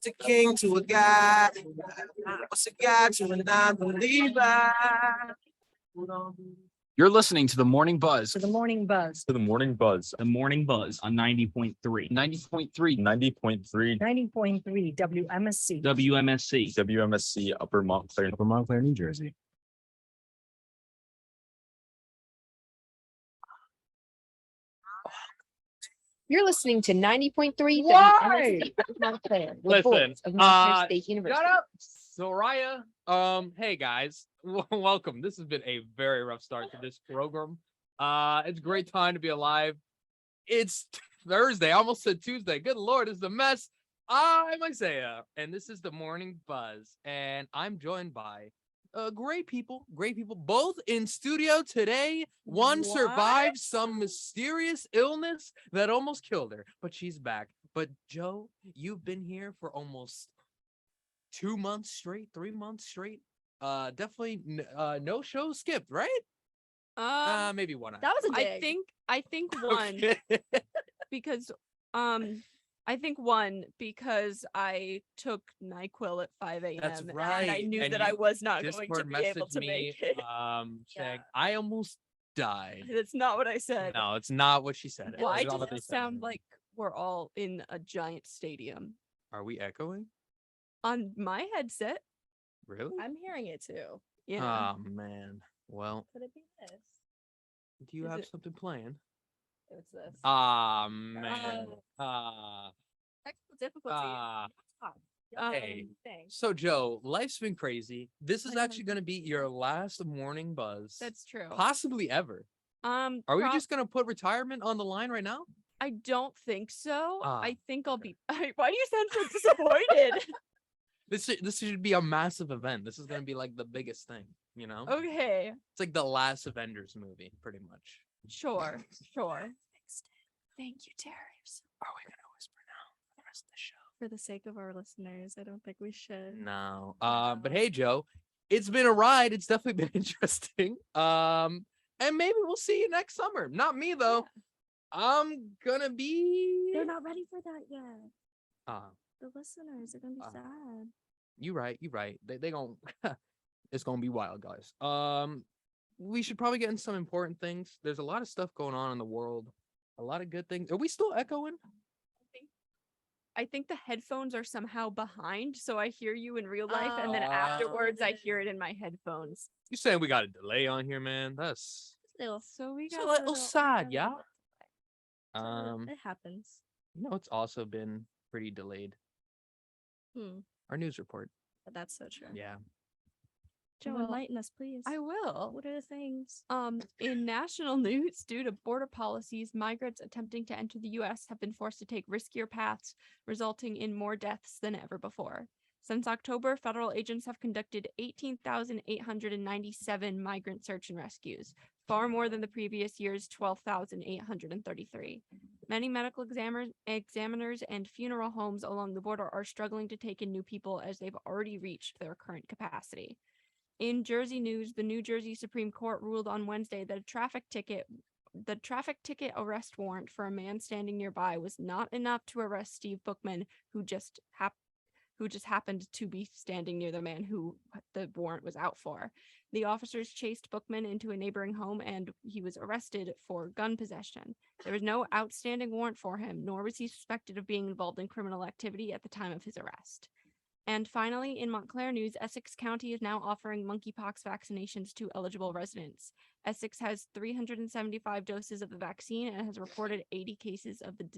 What's a king to a guy? What's a guy to a non-believer? You're listening to the Morning Buzz. To the Morning Buzz. To the Morning Buzz. The Morning Buzz on 90.3. 90.3. 90.3 90.3 WMSC. WMSC. WMSC Upper Montclair, New Jersey. You're listening to 90.3 Why? WMSC Montclair, the Listen, voice of Montclair State University. Shut up, Soraya. Hey guys, welcome. This has been a very rough start to this program. It's a great time to be alive. It's Thursday, I almost said Tuesday. Good Lord, it's a mess. I'm Isaiah, and this is the Morning Buzz, and I'm joined by great people, both in studio today. One survived some mysterious illness that almost killed her, but she's back. But Jo, you've been here for almost 2 months straight, 3 months straight. Definitely no show skipped, right? Maybe one. That was a dig. I think one Okay. because I think one because I took NyQuil at 5 a.m. That's and I right. knew And that you I was not going to Discord be able messaged to me, make it. saying I almost died. That's not what I said. No, it's not what she said. Why It's not does what they it said. sound like we're all in a giant stadium? Are we echoing? On my headset, Really? I'm hearing it too. yeah. Oh man. Well, Could it be this? do you Is have it- something planned? It's this. Ah man. Technical difficulty. Hey. Thing. So Jo, life's been crazy. This is I actually know. going to be your last Morning Buzz, That's true. possibly ever. Are we prob- just going to put retirement on the line right now? I don't think so. Ah, I think I'll be. Why do you sound so disappointed? This should be a massive event. This is going to be like the biggest thing, you know? Okay, It's like the last Avengers movie, pretty much. sure. Thank you, Terry. Are we going to whisper now for the rest of the show? For the sake of our listeners, I don't think we should. No. But hey, Jo, it's been a ride. It's definitely been interesting. And maybe we'll see you next summer. Not me though. I'm gonna be. They're not ready for that yet. The listeners are gonna be sad. You right. They gonna. It's gonna be wild, guys. We should probably get into some important things. There's a lot of stuff going on in the world. A lot of good things. Are we still echoing? I think the headphones are somehow behind, so I hear you in real life, and then afterwards I hear it in my headphones. You saying we got a delay on here, man? That's So we it's got a little sad, yeah. It happens. You know, it's also been pretty delayed. Our news report. But that's so true. Yeah. Joe, Well, enlighten us, please. I will. What are the things? In national news, due to border policies, migrants attempting to enter the U.S. have been forced to take riskier paths, resulting in more deaths than ever before. Since October, federal agents have conducted 18,897 migrant search and rescues, far more than the previous year's 12,833. Many medical examiners and funeral homes along the border are struggling to take in new people as they've already reached their current capacity. In Jersey news, the New Jersey Supreme Court ruled on Wednesday that the traffic ticket arrest warrant for a man standing nearby was not enough to arrest Steve Bookman, who just happened to be standing near the man who the warrant was out for. The officers chased Bookman into a neighboring home and he was arrested for gun possession. There was no outstanding warrant for him, nor was he suspected of being involved in criminal activity at the time of his arrest. And finally, in Montclair news, Essex County is now offering monkeypox vaccinations to eligible residents. Essex has 375 doses of the vaccine and has reported 80 cases of the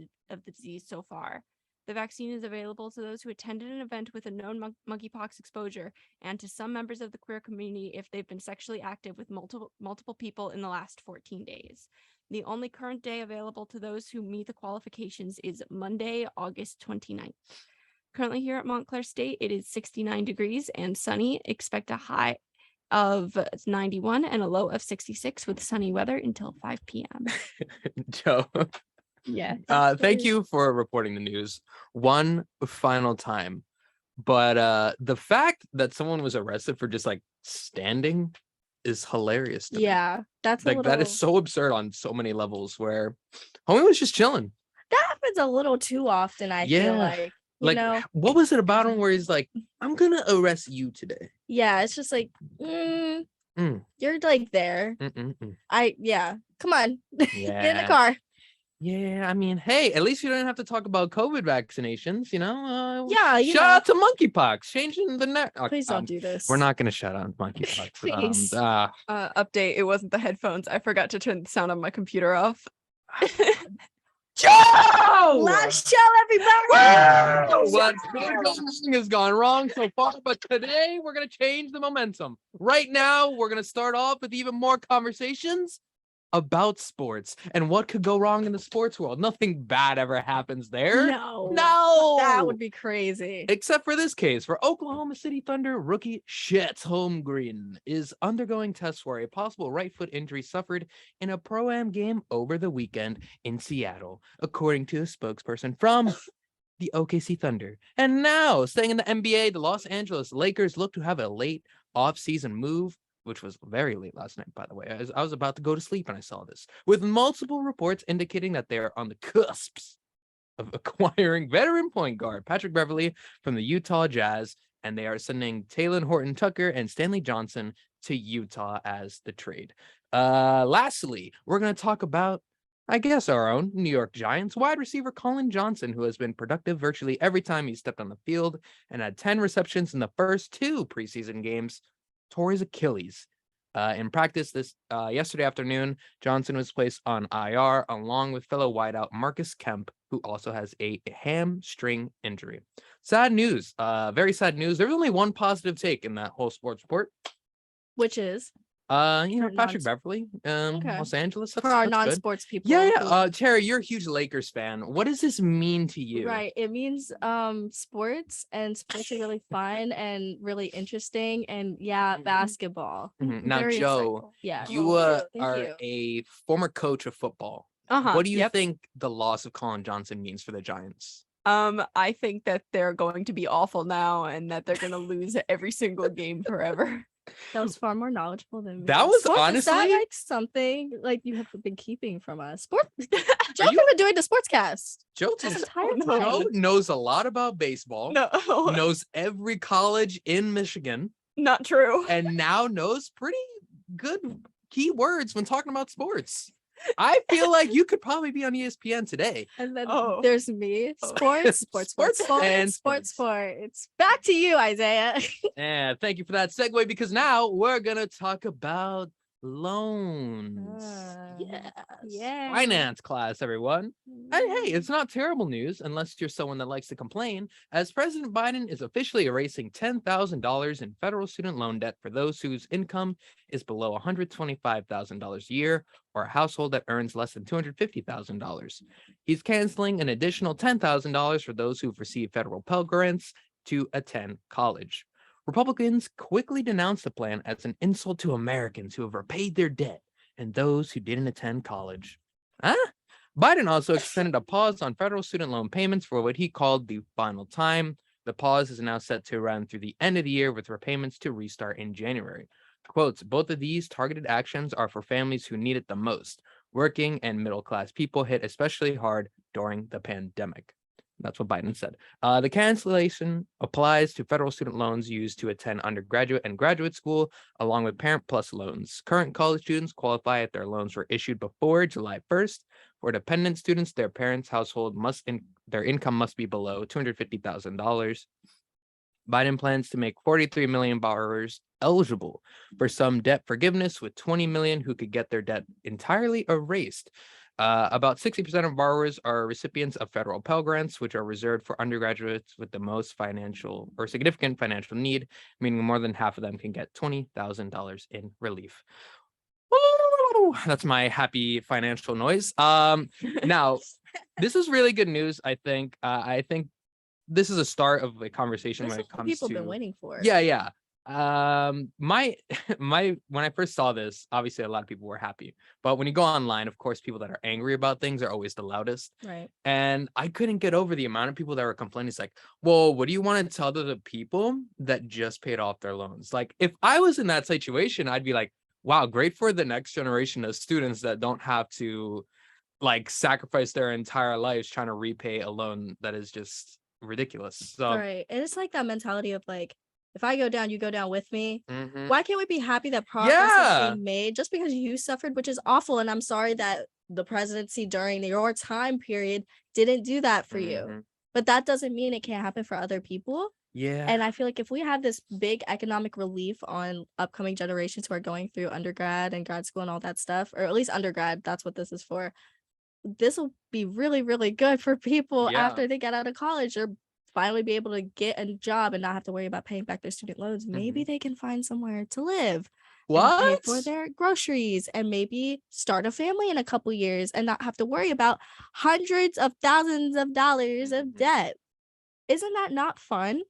disease so far. The vaccine is available to those who attended an event with a known monkeypox exposure and to some members of the queer community if they've been sexually active with multiple people in the last 14 days. The only current day available to those who meet the qualifications is Monday, August 29th. Currently here at Montclair State, it is 69 degrees and sunny. Expect a high of 91 and a low of 66 with sunny weather until 5 p.m. Jo. Yeah. Thank you for reporting the news one final time. But the fact that someone was arrested for just like standing is hilarious to me. Yeah, that's Like that is so absurd on so many levels where homie was just chilling. That happens a little too often, I feel Yeah. like. You know? what was it about him where he's like, I'm gonna arrest you today? Yeah, it's just like, Mm. you're like there. Mm-mm-mm. Come on, get in Yeah. the car. Yeah, I mean, hey, at least you don't have to talk about COVID vaccinations, you know? Yeah, you shout know. out to monkeypox, changing the net. Please don't do this. We're not gonna shout out monkeypox. Please. Update. It wasn't the headphones. I forgot to turn the sound on my computer off. Joe! Last show, everybody. What has gone wrong so far, but today we're gonna change the momentum. Right now, we're gonna start off with even more conversations about sports and what could go wrong in the sports world. Nothing bad ever happens there. No, That would be crazy. except for this case, for Oklahoma City Thunder rookie Chet Holmgren is undergoing tests for a possible right foot injury suffered in a pro-am game over the weekend in Seattle, according to a spokesperson from the OKC Thunder. And now, staying in the NBA, the Los Angeles Lakers look to have a late off-season move, which was very late last night, by the way. I was about to go to sleep and I saw this, with multiple reports indicating that they are on the cusps of acquiring veteran point guard Patrick Beverley from the Utah Jazz, and they are sending Talen Horton-Tucker and Stanley Johnson to Utah as the trade. Lastly, we're going to talk about, I guess, our own New York Giants wide receiver Colin Johnson, who has been productive virtually every time he stepped on the field and had 10 receptions in the first 2 preseason games, tore his Achilles. In practice yesterday afternoon, Johnson was placed on IR along with fellow wideout Marcus Kemp, who also has a hamstring injury. Sad news, very sad news. There was only one positive take in that whole sports report. Which is Patrick Beverley, Okay. Los Angeles. for our that's good. non-sports people. Yeah. who- Terry, you're a huge Lakers fan. What does this mean to you? Right. It means sports, and sports are really fun and really interesting, and basketball. Mhm. Now, Very Joe, Yeah. you Thank are you. a former coach of football. Uh-huh. What do you yep. think the loss of Colin Johnson means for the Giants? I think that they're going to be awful now and that they're going to lose every single game forever. That was far more knowledgeable than me. That was Is that honestly- like something like you have been keeping from us? Sport. Joe's been doing the sports cast. Joe, This just- entire Joe time. knows a lot about baseball, No, knows every college in Michigan, not true. and now knows pretty good key words when talking about sports. I feel like you could probably be on ESPN today. And then Oh. there's me. Oh. Sports, sports, sports, Sports and sports, sports. Back to you, Isaiah. And thank you for that segue, because now we're gonna talk about loans. Yes. Yeah. Finance class, everyone. And hey, it's not terrible news unless you're someone that likes to complain, as President Biden is officially erasing $10,000 in federal student loan debt for those whose income is below $125,000 a year, or a household that earns less than $250,000. He's canceling an additional $10,000 for those who've received federal Pell Grants to attend college. Republicans quickly denounced the plan as an insult to Americans who have repaid their debt and those who didn't attend college. Biden also extended a pause on federal student loan payments for what he called the final time. The pause is now set to run through the end of the year, with repayments to restart in January. Quotes, both of these targeted actions are for families who need it the most. Working and middle-class people hit especially hard during the pandemic. That's what Biden said. The cancellation applies to federal student loans used to attend undergraduate and graduate school, along with Parent Plus loans. Current college students qualify if their loans were issued before July 1st. For dependent students, their parents' household their income must be below $250,000. Biden plans to make 43 million borrowers eligible for some debt forgiveness, with 20 million who could get their debt entirely erased. About 60% of borrowers are recipients of federal Pell Grants, which are reserved for undergraduates with the most financial or significant financial need, meaning more than half of them can get $20,000 in relief. Woo! That's my happy financial noise. Now, this is really good news, I think. I think this is a start of a conversation This when is it what comes people to been waiting for. yeah. My when I first saw this, obviously a lot of people were happy, but when you go online, of course, people that are angry about things are always the loudest. Right. And I couldn't get over the amount of people that were complaining. It's like, well, what do you want to tell to the people that just paid off their loans? Like, if I was in that situation, I'd be like, wow, great for the next generation of students that don't have to like sacrifice their entire lives trying to repay a loan that is just ridiculous. So Right. And it's like that mentality of like, if I go down, you go down with me. mhm. Why can't we be happy that progress Yeah. is being made just because you suffered, which is awful. And I'm sorry that the presidency during your time period didn't do that for you. Mhm. But that doesn't mean it can't happen for other people. Yeah. And I feel like if we have this big economic relief on upcoming generations who are going through undergrad and grad school and all that stuff, or at least undergrad, that's what this is for. This will be really, really good for people Yeah. after they get out of college or finally be able to get a job and not have to worry about paying back their student loans. Maybe they can find somewhere to live and pay What? for their groceries and maybe start a family in a couple years and not have to worry about hundreds of thousands of dollars of Mhm. debt. Isn't that not fun?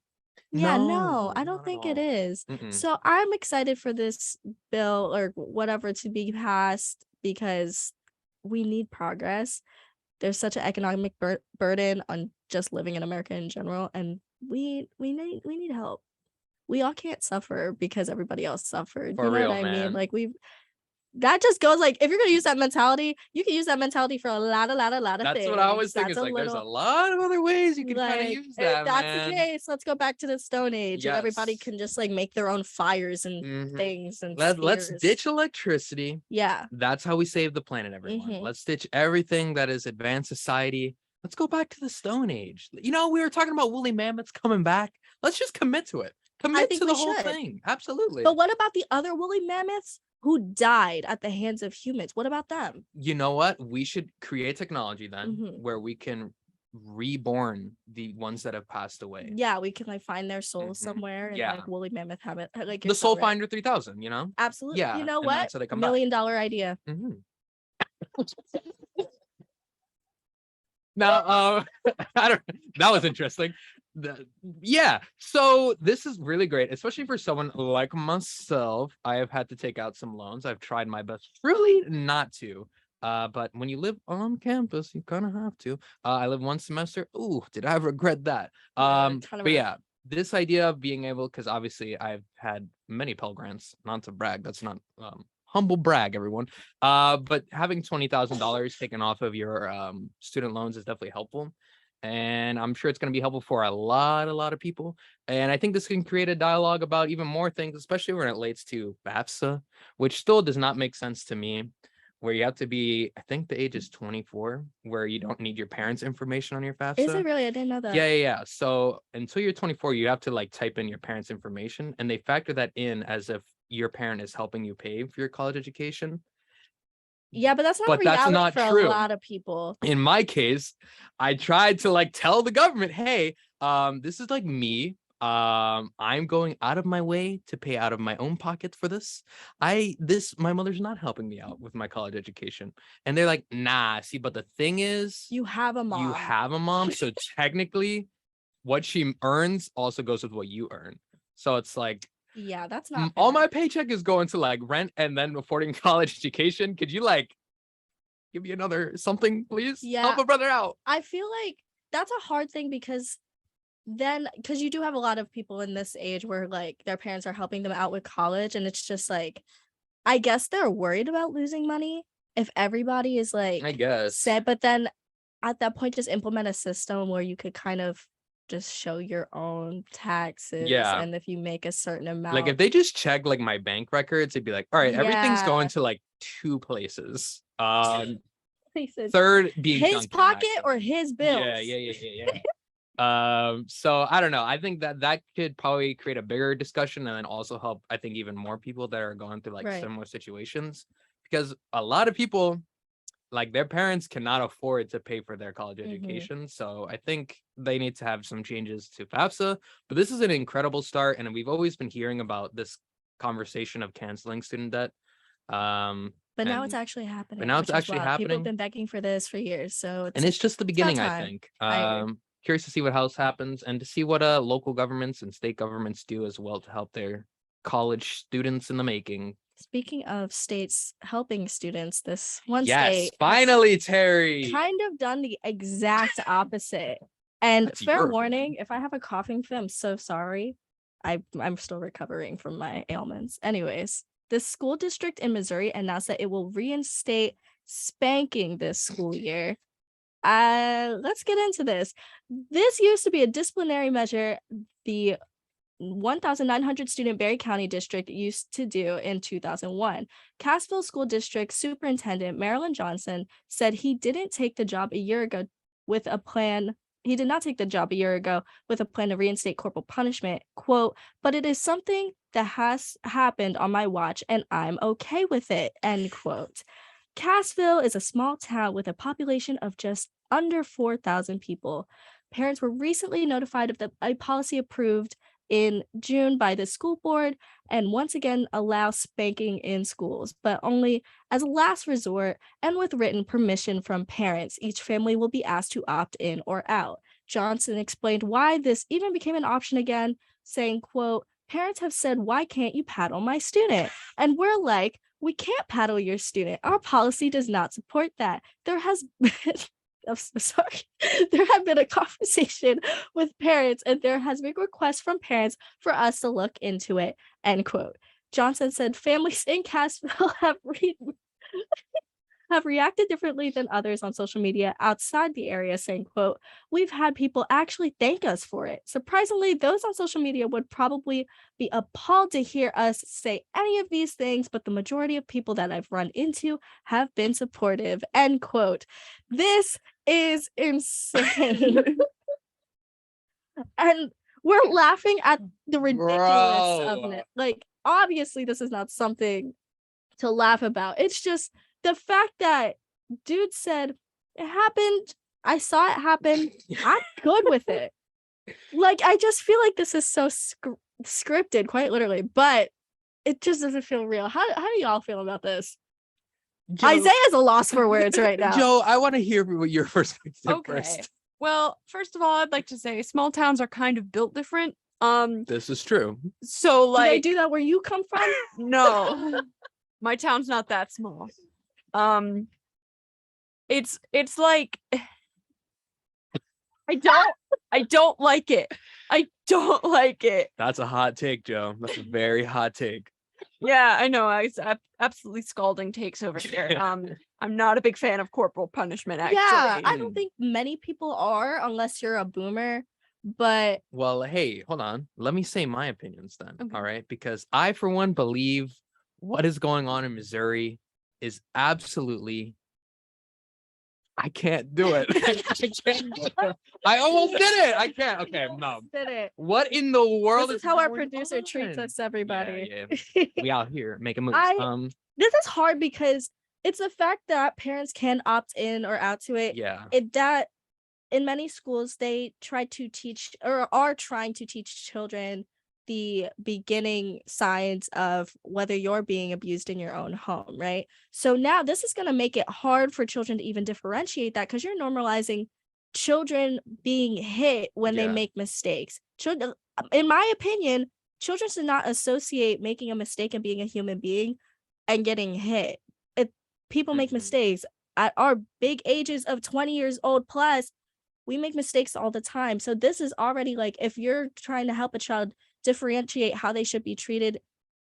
Yeah, no, I not don't at think it all. is. Mm-mm. So I'm excited for this bill or whatever to be passed because we need progress. There's such an economic burden on just living in America in general, and we need help. We all can't suffer because everybody else suffered. For You know real, what I man. mean? Like that just goes like if you're gonna use that mentality, you can use that mentality for a lot of That's things. what I always think. That's Is like there's a little lot of other ways you can kind of like use if that, that's man. the case, let's go back to the Stone Age and everybody Yes. can just like make their own fires and Mhm. things and Let's spears. ditch electricity. Yeah. That's how we save the planet, everyone. Mhm. Let's ditch everything that is advanced society. Let's go back to the Stone Age. You know, we were talking about woolly mammoths coming back. Let's just commit to it. Commit think to the we whole should. thing. Absolutely. But what about the other woolly mammoths who died at the hands of humans? What about them? You know what? We should create technology then Mhm. where we can reborn the ones that have passed away. Yeah, we can like find their souls Mhm. somewhere and Yeah. like woolly mammoth habit. Like The you're so Soul right. Finder 3000, you know? Absolutely. Yeah. You know and what? that's how they come $1 million idea. back. Mhm. Now, I don't. That was interesting. Yeah. So this is really great, especially for someone like myself. I have had to take out some loans. I've tried my best, really not to. But when you live on campus, you kind of have to. I live one semester. Ooh, did I regret that? Kinda But rough. yeah, this idea of being able, because obviously I've had many Pell Grants. Not to brag. That's not humble brag, everyone. But having $20,000 taken off of your student loans is definitely helpful. And I'm sure it's going to be helpful for a lot of people. And I think this can create a dialogue about even more things, especially when it relates to FAFSA, which still does not make sense to me, where you have to be, I think the age is 24, where you don't need your parents' information on your FAFSA. Is it really? I didn't know that. Yeah. So until you're 24, you have to like type in your parents' information, and they factor that in as if your parent is helping you pay for your college education. Yeah, but that's not But that's reality not for true. a lot of people. In my case, I tried to like tell the government, hey, this is like me. I'm going out of my way to pay out of my own pocket for this. My mother's not helping me out with my college education. And they're like, nah, see, but the thing is, You have a mom. you have a mom. So technically, what she earns also goes with what you earn. So it's like, Yeah, that's not all fair. my paycheck is going to like rent and then affording college education. Could you like give me another something, please? Yeah. Help a brother out. I feel like that's a hard thing because you do have a lot of people in this age where like their parents are helping them out with college, and it's just like, I guess they're worried about losing money if everybody is like I guess. said, but then at that point just implement a system where you could kind of just show your own taxes. Yeah. And if you make a certain amount, Like if they just check like my bank records, it'd be like, all right, everything's Yeah. going to like 2 places. places, Third being his Dunkin', pocket actually. or his bills. Yeah. So I don't know. I think that could probably create a bigger discussion and then also help, I think, even more people that are going through like Right. similar situations, because a lot of people, like their parents cannot afford to pay for their college Mhm. education. So I think they need to have some changes to FAFSA, but this is an incredible start. And we've always been hearing about this conversation of canceling student debt. But now it's and- actually happening. now it's which is actually wild. People have happening. been begging for this for years. So and it's just the beginning, I time. think. I agree. Curious to see what else happens and to see what local governments and state governments do as well to help their college students in the making. Speaking of states helping students, this one Yes, state has finally, Terry. kind of done the exact opposite. And That's fair your warning, if I have a coughing fit, I'm so sorry. I'm still recovering from my ailments. Anyways, the school district in Missouri announced that it will reinstate spanking this school year. Let's get into this. This used to be a disciplinary measure the 1,900 student Berry County District used to do in 2001. Cassville School District Superintendent Marilyn Johnson said he didn't take the job a year ago with a plan. He did not take the job a year ago with a plan to reinstate corporal punishment. Quote, but it is something that has happened on my watch and I'm okay with it. End quote. Cassville is a small town with a population of just under 4,000 people. Parents were recently notified of a policy approved in June by the school board and once again allow spanking in schools, but only as a last resort and with written permission from parents. Each family will be asked to opt in or out. Johnson explained why this even became an option again, saying, quote, parents have said, why can't you paddle my student? And we're like, we can't paddle your student. Our policy does not support that. There has been I'm so sorry. There have been a conversation with parents, and there has been requests from parents for us to look into it. End quote. Johnson said families in Cassville have reacted differently than others on social media outside the area, saying, quote, we've had people actually thank us for it. Surprisingly, those on social media would probably be appalled to hear us say any of these things, but the majority of people that I've run into have been supportive, end quote. This is insane. And we're laughing at the ridiculous of it. Like, obviously, this is not something to laugh about. It's just the fact that dude said it happened. I saw it happen. I'm good with it. Like, I just feel like this is so scripted, quite literally, but it just doesn't feel real. How do y'all feel about this? Joe, Isaiah's a loss for words right now. Joe, I want to hear what your perspective Okay. first. Well, first of all, I'd like to say small towns are kind of built different. This is true. So Do they like, do that where you come from? no, my town's not that small. It's like I don't like it. I don't like it. That's a hot take, Joe. That's a very hot take. Yeah, I know. I absolutely scalding takes over here. I'm not a big fan of corporal punishment, actually. Yeah, I don't think many people are unless you're a boomer, but Well, hey, hold on. Let me say my opinions then. Okay. All right. Because I, for one, believe what is going on in Missouri is absolutely. I can't do it. I can't do it. I almost did it. I can't. Okay, no. did it. What in the world This is how our going producer treats on? us, everybody. Yeah. We out here making moves. This is hard because it's the fact that parents can opt in or out to it. Yeah. That in many schools they try to teach or are trying to teach children the beginning signs of whether you're being abused in your own home, right? So now this is going to make it hard for children to even differentiate that because you're normalizing children being hit when they Yeah. make mistakes. Children, in my opinion, children should not associate making a mistake and being a human being and getting hit. People make Mhm. mistakes at our big ages of 20 years old plus. We make mistakes all the time. So this is already like, if you're trying to help a child differentiate how they should be treated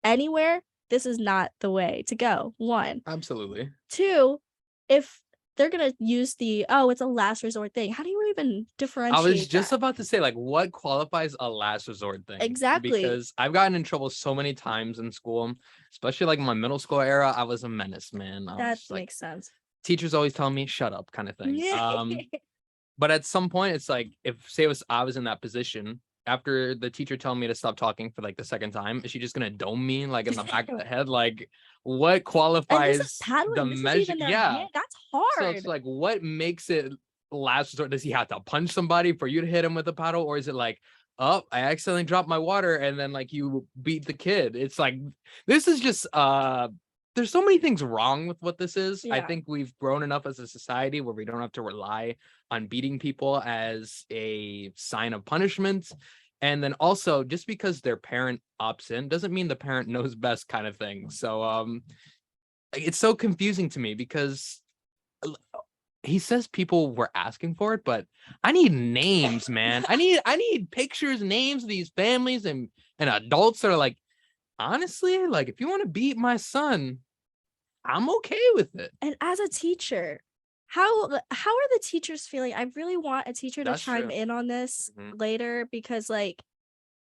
anywhere, this is not the way to go. One. Absolutely. Two, if they're gonna use it's a last resort thing, how do you even differentiate? I was just that? about to say, like, what qualifies a last resort thing? Exactly. Because I've gotten in trouble so many times in school, especially like my middle school era. I was a menace, man. I That was just, like, makes sense. teachers always telling me, shut up, kind of thing. But at some point, it's like, I was in that position, after the teacher telling me to stop talking for like the second time, is she just gonna dome me like in the back of the head? Like, what And qualifies this is paddling. the This is measure? even their Yeah. hand. That's So hard. it's like, what makes it last resort? Does he have to punch somebody for you to hit him with a paddle? Or is it like, oh, I accidentally dropped my water and then like you beat the kid? It's like, this is just, there's so many things wrong with what this is. I Yeah. think we've grown enough as a society where we don't have to rely on beating people as a sign of punishment. And then also, just because their parent opts in doesn't mean the parent knows best, kind of thing. So it's so confusing to me because he says people were asking for it, but I need names, man. I need pictures, names of these families and adults that are like, honestly, like, if you want to beat my son, I'm okay with it. And as a teacher, how are the teachers feeling? I really want a teacher to That's chime true. in on this Mhm. later because like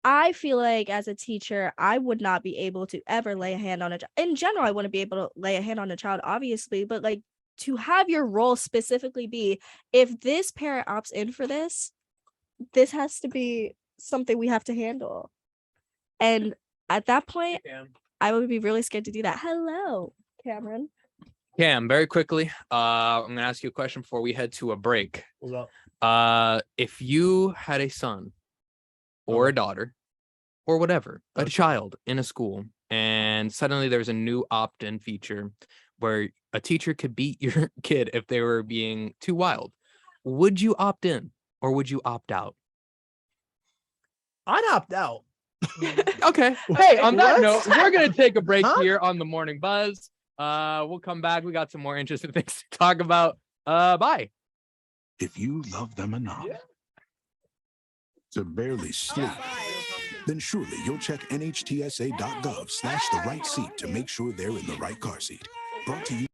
I feel like as a teacher, I would not be able to ever lay a hand on a child. In general, I wouldn't be able to lay a hand on a child, obviously, but like to have your role specifically be if this parent opts in for this has to be something we have to handle. And at that point, I would be really scared to do that. Hello, Cameron. Cam, very quickly, I'm gonna ask you a question before we head to a break. What's up? If you had a son or a Okay. daughter or whatever, a Okay. child in a school, and suddenly there's a new opt-in feature where a teacher could beat your kid if they were being too wild, would you opt in or would you opt out? I'd opt out. Okay. Hey, on that What? note, we're gonna take a break Huh? here on the Morning Buzz. We'll come back. We got some more interesting things to talk about. Bye. If you love them enough to barely sleep, then surely you'll check nhtsa.gov/the right seat to make sure they're in the right car seat. Brought to you.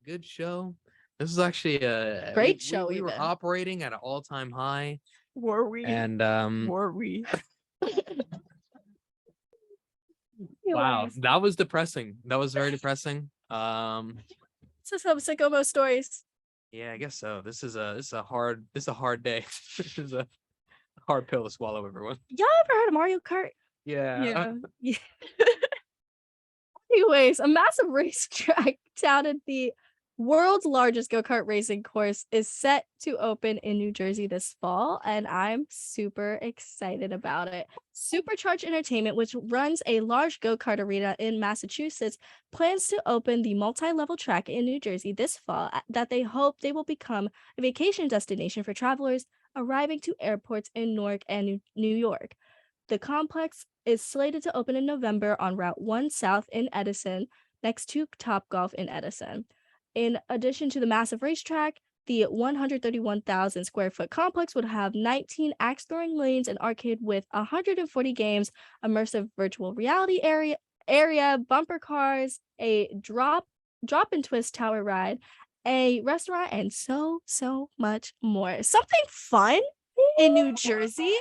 Good show. This is actually a Great show We were even. operating at an all-time high, Were we? and Were we? wow, that was depressing. That was very depressing. So some sicko stories. Yeah, I guess so. This is a hard day. This is a hard pill to swallow, everyone. Y'all ever heard of Mario Kart? Yeah. Yeah. Anyways, a massive racetrack touted the world's largest go-kart racing course is set to open in New Jersey this fall, and I'm super excited about it. Supercharged Entertainment, which runs a large go-kart arena in Massachusetts, plans to open the multi-level track in New Jersey this fall that they hope they will become a vacation destination for travelers arriving to airports in Newark and New York. The complex is slated to open in November on Route 1 South in Edison, next to Topgolf in Edison. In addition to the massive racetrack, the 131,000 square foot complex would have 19 axe throwing lanes, an arcade with 140 games, immersive virtual reality area, bumper cars, a drop and twist tower ride, a restaurant, and so much more. Something fun in New Jersey.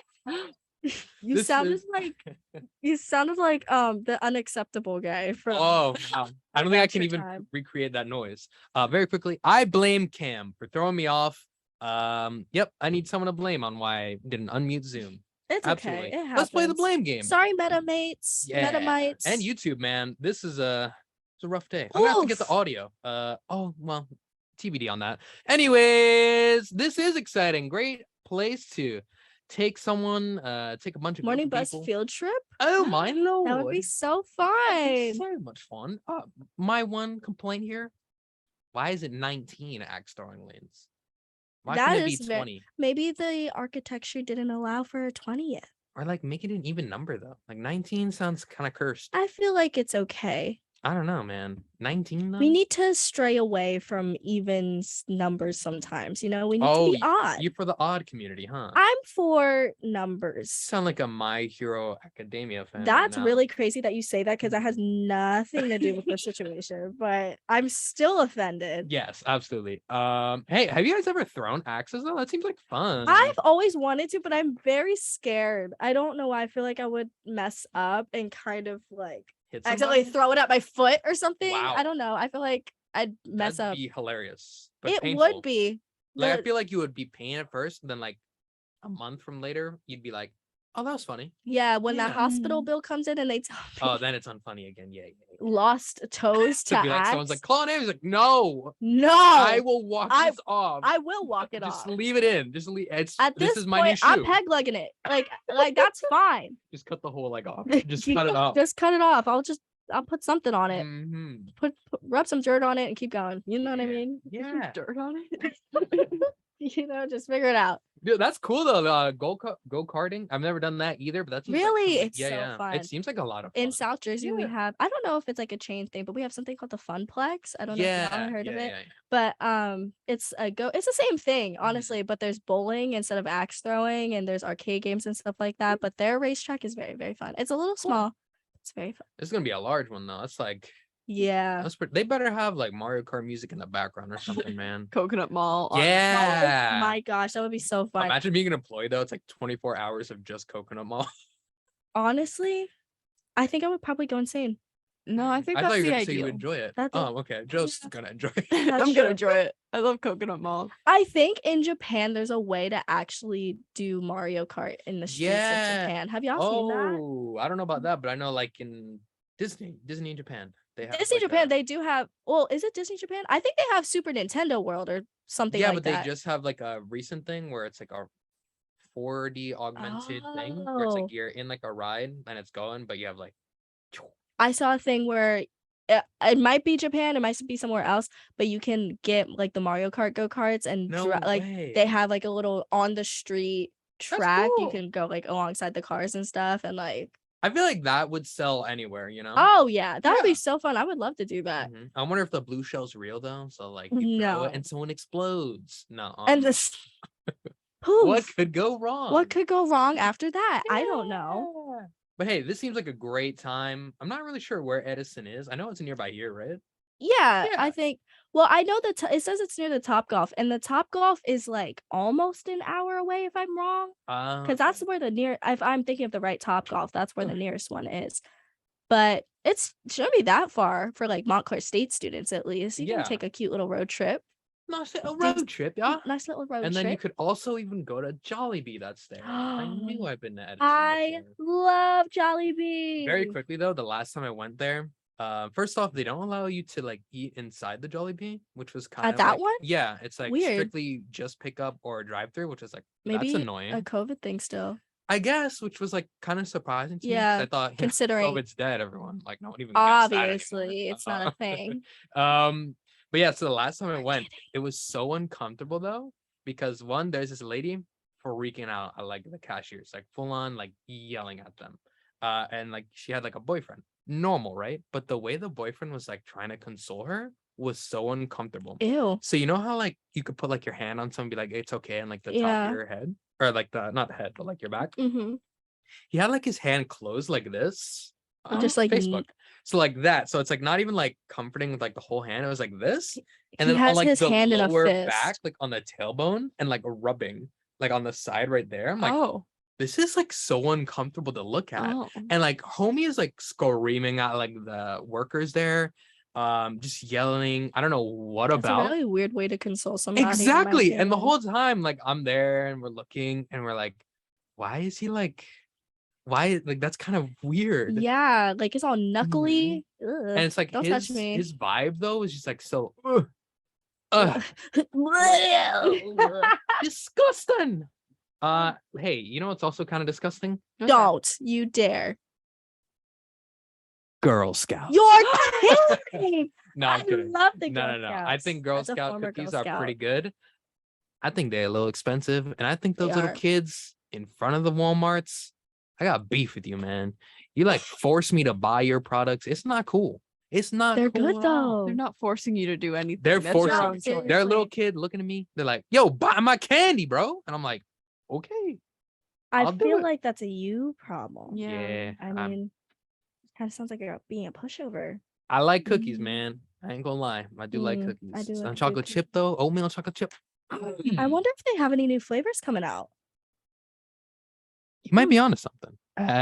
You This sounded is- like the unacceptable guy from Oh, wow. I don't think I can Adventure even Time. recreate that noise. Very quickly, I blame Cam for throwing me off. Yep, I need someone to blame on why I didn't unmute Zoom. It's Absolutely. okay. It Let's play the happens. blame game. Sorry, metamates, Yeah. metamites. And YouTube, man. This is it's a rough day. I'm gonna have to get the Oof. audio. Oh well, TBD on that. Anyways, this is exciting. Great place to take someone, take a bunch of Morning group of bus people. field trip. Oh my lord. That would be so That'd be fun. so much fun. My one complaint here: why is it 19 axe throwing lanes? Why That can't it be is 20? Maybe the architecture didn't allow for 20 yet. Or like make it an even number though. Like 19 sounds kind of cursed. I feel like it's okay. I don't know, man. 19 though. We need to stray away from even numbers sometimes. You know, we need to Oh, be odd. you for the odd community, huh? I'm for numbers. Sound like a My Hero Academia fan. right That's now. really crazy that you say that because that has nothing to do with the situation, but I'm still offended. Yes, absolutely. Hey, have you guys ever thrown axes though? That seems like fun. I've always wanted to, but I'm very scared. I don't know why. I feel like I would mess up and kind of like Hit accidentally somebody? throw it at my foot or something. Wow. I don't know. I feel like I'd mess That'd up. be hilarious. But It painful. would be. Like I The- feel like you would be pain at first, and then like a month from later, you'd be like, "Oh, that was funny." Yeah, when that Yeah. hospital bill comes in and they tell me Oh, then it's unfunny again. Yeah. lost toes to To be like, someone's like, axe. "Claw names." Like, no, No, I will walk I- this off. I will walk it Just off. leave it in. Just leave. It's At this this is my new point, shoe. I'm peg legging it. Like that's fine. Just cut the whole leg off. Just You cut it off. Just cut it off. I'll put something on it. Mhm. Rub some dirt on it and keep going. You know what I Yeah. mean? Yeah. Dirt on it. You know, just figure it out. Dude, that's cool though. Go karting. I've never done that either, but that's Really? It's so fun. It seems like a lot of fun. In South Jersey, we Yeah. have, I don't know if it's like a chain thing, but we have something called the Funplex. I don't know if y'all heard of it. Yeah. But it's the same thing, Mm-hmm. honestly, but there's bowling instead of axe throwing, and there's arcade games and stuff like that. But their racetrack is very, very fun. It's a little small. It's very fun. It's gonna be a large one though. It's like Yeah. they better have like Mario Kart music in the background or something, man. Coconut Mall. Yeah. Oh my gosh, that would be so fun. Imagine being an employee though. It's like 24 hours of just Coconut Mall. Honestly, I think I would probably go insane. No, I think I that's thought you the were gonna say you ideal. would enjoy it. That's Oh, okay. Joe's gonna enjoy it. I'm That's gonna true. enjoy it. I love Coconut Mall. I think in Japan there's a way to actually do Mario Kart in the streets Yeah. of Japan. Have y'all seen that? Oh, I don't know about that, but I know like in Disney in Japan, they have Disney like Japan, a- they do have. Well, is it Disney Japan? I think they have Super Nintendo World or something yeah, like but that. they just have like a recent thing where it's like a 4D augmented thing where it's Oh. like you're in like a ride and it's going, but you have like I saw a thing where it might be Japan, it might be somewhere else, but you can get like the Mario Kart go-karts and no like way. they have like a little on the street track. You cool. can go like alongside the cars and stuff and like I feel like that would sell anywhere, you know? oh yeah, that would Yeah. be so fun. I would love to do that. Mhm. I wonder if the blue shell's real though. So like you throw No. it and someone explodes. No. And this poof. what could go wrong? What could go wrong after that? I don't know. Yeah. But hey, this seems like a great time. I'm not really sure where Edison is. I know it's nearby here, right? Yeah, Yeah. I think Well, I know that it says it's near the Top Golf, and the Top Golf is like almost an hour away if I'm wrong. Because that's where if I'm thinking of the right Top Golf, that's where the nearest one is. But it shouldn't be that far for like Montclair State students at least. You Yeah. can take a cute little road trip. Nice little road trip, yeah. Nice little road And trip. then you could also even go to Jollibee that's there. I knew I've been to Edison I before. love Jollibee. Very quickly though, the last time I went there, first off, they don't allow you to like eat inside the Jollibee, which was kind of that like, one? yeah, it's like Weird. strictly just pick up or drive through, which is like Maybe that's annoying. a COVID thing still. I guess, which was like kind of surprising to me. 'Cause Yeah, I thought considering COVID's dead, everyone. Like no one even gets that anymore. obviously it's not a thing. But yeah, so the last time I went, it was so uncomfortable though, because one, there's this lady freaking out at like the cashiers, like full on like yelling at them. And like she had like a boyfriend. Normal, right? But the way the boyfriend was like trying to console her was so uncomfortable. Ew. So you know how like you could put like your hand on someone and be like, it's okay, and like the top Yeah. of your head. Or like the not the head, but like your back. Mm-hmm. He had like his hand closed like this. Just like Facebook. So like that. So it's like not even like comforting with like the whole hand. It was like this. And He then has on like his the hand in a lower fist. back, like on the tailbone, and like rubbing like on the side right there. I'm like, Oh. this is like so uncomfortable to look at. Oh. And like homie is like screaming at like the workers there. Just yelling. I don't know what That's about. a really weird way to console somebody. in my Exactly. And the opinion. whole time, like I'm there and we're looking and we're like, why is he like, why like that's kind of weird. Yeah, like it's all knuckly. Ugh. And it's like Don't his touch me. his vibe though is just like so disgusting. Hey, you know what's also kind of disgusting? Don't you dare. Girl Scouts. You're kidding. No, I I'm kidding. love the No, Girl no, no. I Scouts. think Girl As a Scout former Girl cookies are Scout. pretty good. I think they're a little expensive. And I think those They little are. kids in front of the Walmarts, I got beef with you, man. You like force me to buy your products. It's not cool. It's not They're cool good at all. though. They're not forcing you to do anything. They're That's your forcing- own choice. They're a little Seriously. kid looking at me. They're like, yo, buy my candy, bro. And I'm like, okay. I I'll do feel it. like that's a you problem. Yeah. I mean, kind of sounds like you're being a pushover. I like cookies, Mm. man. I ain't gonna lie. I do like Mm, cookies. I do like a On good chocolate cookie. chip though, oatmeal chocolate chip. I wonder if they have any new flavors coming out. You might be onto something. think so?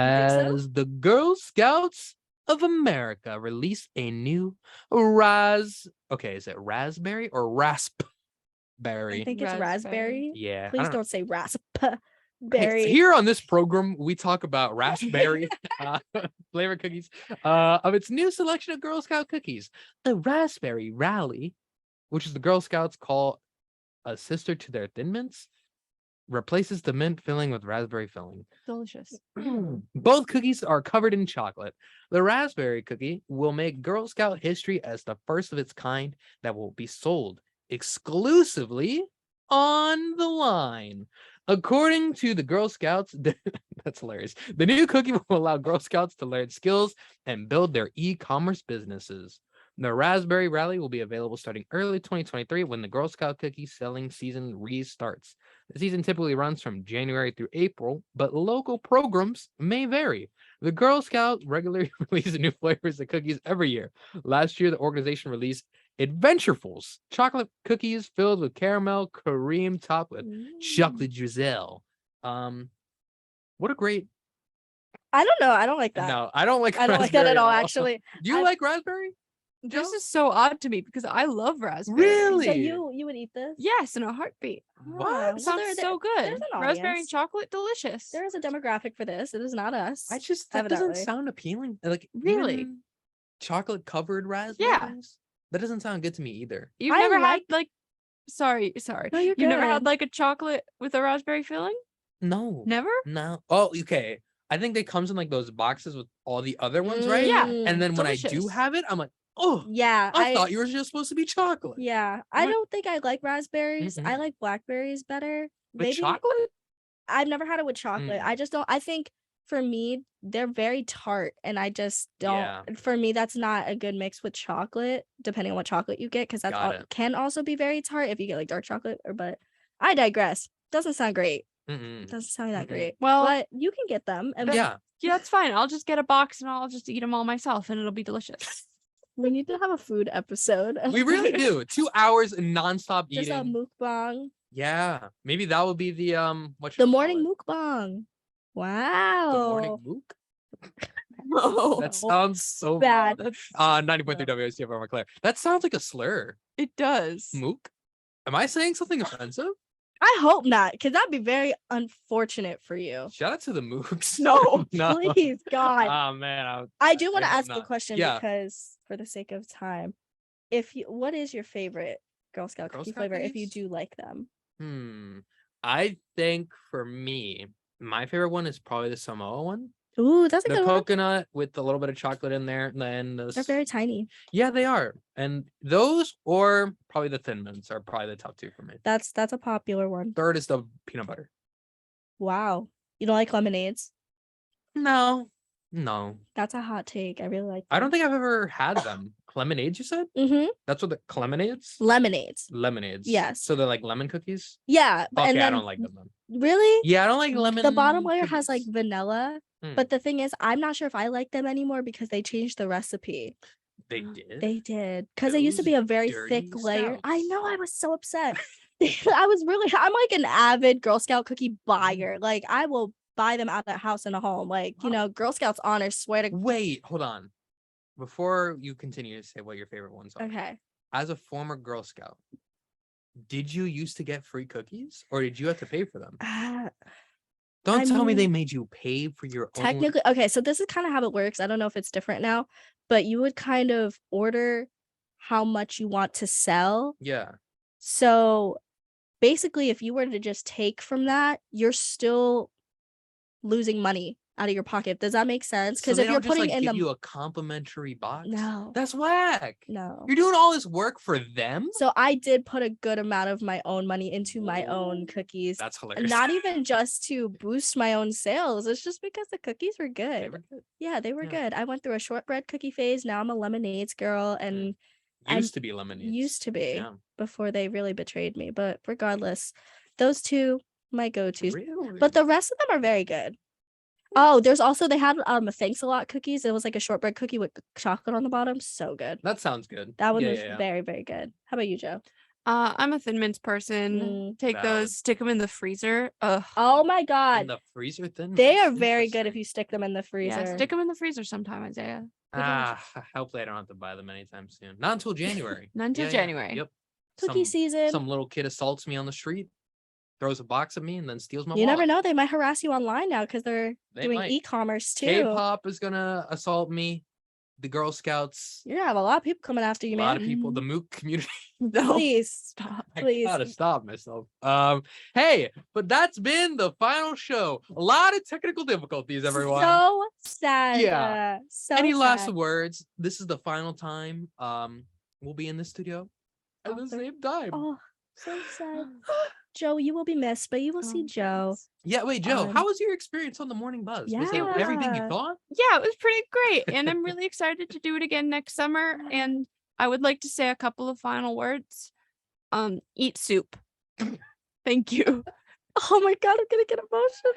As the Girl Scouts of America release a new okay, is it raspberry or raspberry? I think it's Raspberry. raspberry. Yeah. I Please don't know. don't say Hey, raspberry. here on this program, we talk about raspberry flavor cookies of its new selection of Girl Scout cookies. The Raspberry Rally, which is the Girl Scouts call a sister to their Thin Mints, replaces the mint filling with raspberry filling. Delicious. Both cookies are covered in chocolate. The raspberry cookie will make Girl Scout history as the first of its kind that will be sold exclusively on the line. According to the Girl Scouts, that's hilarious. The new cookie will allow Girl Scouts to learn skills and build their e-commerce businesses. The Raspberry Rally will be available starting early 2023 when the Girl Scout cookie selling season restarts. The season typically runs from January through April, but local programs may vary. The Girl Scouts regularly release new flavors of cookies every year. Last year, the organization released Adventurefuls, chocolate cookies filled with caramel, cream topped with chocolate drizzle. What a great I don't know. I don't like that. no, I don't like I don't like that raspberry at all. Actually, Do you I- like raspberry? This No? is so odd to me because I love raspberry. Really? so you would eat this? Yes, in a heartbeat. What? Wow. It sounds so good. there's an Raspberry audience. and chocolate, delicious. There is a demographic for this. It is not us. I just that doesn't Evidently. sound appealing. Like Really? chocolate covered raspberries. That doesn't sound good to me either. You've I never had like- like sorry. No, you're You never had good. like a chocolate with a raspberry filling? No. Never? No. Oh, okay. I think it comes in like those boxes with all the other ones, right? Yeah. And then when I do delicious. have it, I'm like, oh, Yeah, I thought you were just supposed to be chocolate. Yeah, I What? don't think I like raspberries. I Mhm. like blackberries better. With chocolate? I've never had it with chocolate. Mm. I just don't. I think for me, they're very tart, and I just don't. Yeah. For me, that's not a good mix with chocolate, depending on what chocolate you get, because that Got it. can also be very tart if you get like dark chocolate. But I digress. Doesn't sound great. Mm-mm. Doesn't sound that Mm-mm. great. Well, But you can get them. And Yeah. yeah, that's fine. I'll just get a box and I'll just eat them all myself and it'll be delicious. We need to have a food episode. We really do. 2 hours of nonstop Just a eating. mukbang. Yeah, maybe that would be the The morning mukbang. Wow. The morning mook. No, That sounds so bad. 90.3 WSTF Montclair. That sounds like a slur. it does. Mook. Am I saying something offensive? I hope not, because that'd be very unfortunate for you. Shout out to the mooks. No, No. please, God. Oh man, I do want to I hope ask a not. question Yeah. because, for the sake of time, what is your favorite Girl Scout Girl cookie Scout flavor if you cookies? do like them? I think for me, my favorite one is probably the Samoa one. Ooh, that's a The good one. coconut with a little bit of chocolate in there, and then They're very tiny. yeah, they are. And those or probably the Thin Mints are probably the top two for me. That's a popular one. Third is the peanut butter. Wow. You don't like lemonades? No. That's a hot take. I really like I don't think I've ever had them. Lemonades, you said? Mm-hmm. That's what the lemonades? Lemonades. Lemonades. Yes. So they're like lemon cookies? Yeah. Okay, and then, I don't like them then. Really? Yeah, I don't like lemon. The bottom layer has like cookies. vanilla. Hmm. But the thing is, I'm not sure if I like them anymore because they changed the recipe. They did. They did. Because it used to Those be a very dirty thick layer. I Scouts. know, I was so upset. I'm like an avid Girl Scout cookie buyer. Like, I will buy them out the house and a home. Like, you know, Girl Scouts honor, swear to Wait, hold on. Before you continue to say what your favorite ones are, Okay. as a former Girl Scout, did you used to get free cookies or did you have to pay for them? Don't I tell me they mean, made you pay for your own. Technically, okay, so this is kind of how it works. I don't know if it's different now, but you would kind of order how much you want to sell. Yeah. So basically, if you were to just take from that, you're still losing money out of your pocket. Does that make sense? So Because they if you're don't just putting like in give the you a complimentary box. no, That's whack. no. You're doing all this work for them. So I did put a good amount of my own money into my own cookies. That's hilarious. Not even just to boost my own sales. It's just because the cookies were good. They were good. Yeah, they were Yeah. good. I went through a shortbread cookie phase. Now I'm a lemonades girl and Used to be lemonades. used to be Yeah. before they really betrayed me. But regardless, those two my go-tos. Really? But the rest of them are very good. Oh, there's also they had a thanks a lot cookies. It was like a shortbread cookie with chocolate on the bottom. So good. That sounds good. That one Yeah, was yeah, yeah. very, very good. How about you, Joe? I'm a Thin Mints person. Take Valid. those, stick them in the freezer. Ugh. Oh my In god. the freezer Thin They Mints? are very good if Interesting. you stick them in the freezer. Yeah, stick them in the freezer sometime, Isaiah. Hopefully I don't have to buy them anytime soon. Not until January. Not until Yeah, yeah. January. Yep. Cookie season. Some little kid assaults me on the street, throws a box at me, and then steals my You never wallet. know. They might harass you online now because they're They doing might. e-commerce too. K-pop is gonna assault me. The Girl Scouts. You're gonna have a lot of people coming after A you, lot man. of people. The Mook community. No. Please stop. I Please. gotta stop myself. Hey, but that's been the final show. A lot of technical difficulties, everyone. So sad. Yeah. So Any last sad. words? This is the final time. We'll be in the studio at the Author- same time. Oh, so sad. Joe, you will be missed, but you will see Oh, Joe. thanks. Yeah, wait, Joe, Um, how was your experience on the Morning Buzz? Was it everything you Yeah. thought? Yeah, it was pretty great. And I'm really excited to do it again next summer. And I would like to say a couple of final words. Eat soup. Thank you. Oh my god, I'm gonna get emotional.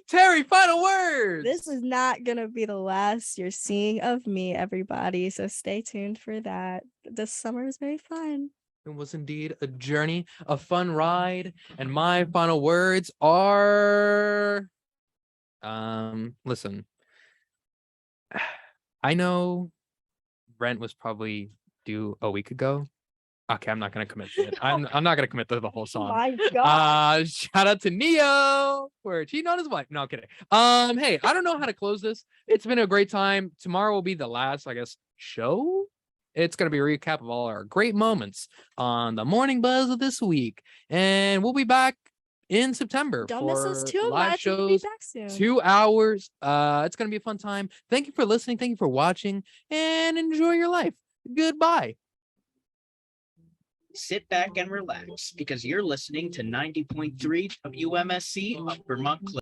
Terry, final words. This is not gonna be the last you're seeing of me, everybody. So stay tuned for that. This summer was very fun. It was indeed a journey, a fun ride. And my final words are listen. I know rent was probably due a week ago. Okay, I'm not gonna commit to it. I'm not gonna commit to the whole song. My god. Shout out to Neo for cheating on his wife. No, I'm kidding. Hey, I don't know how to close this. It's been a great time. Tomorrow will be the last, I guess, show. It's gonna be a recap of all our great moments on the Morning Buzz of this week, and we'll be back in September. Don't miss us for too live much. We'll be shows. back soon. 2 hours. It's gonna be a fun time. Thank you for listening. Thank you for watching, and enjoy your life. Goodbye. Sit back and relax because you're listening to 90.3 WMSC Upper Montclair.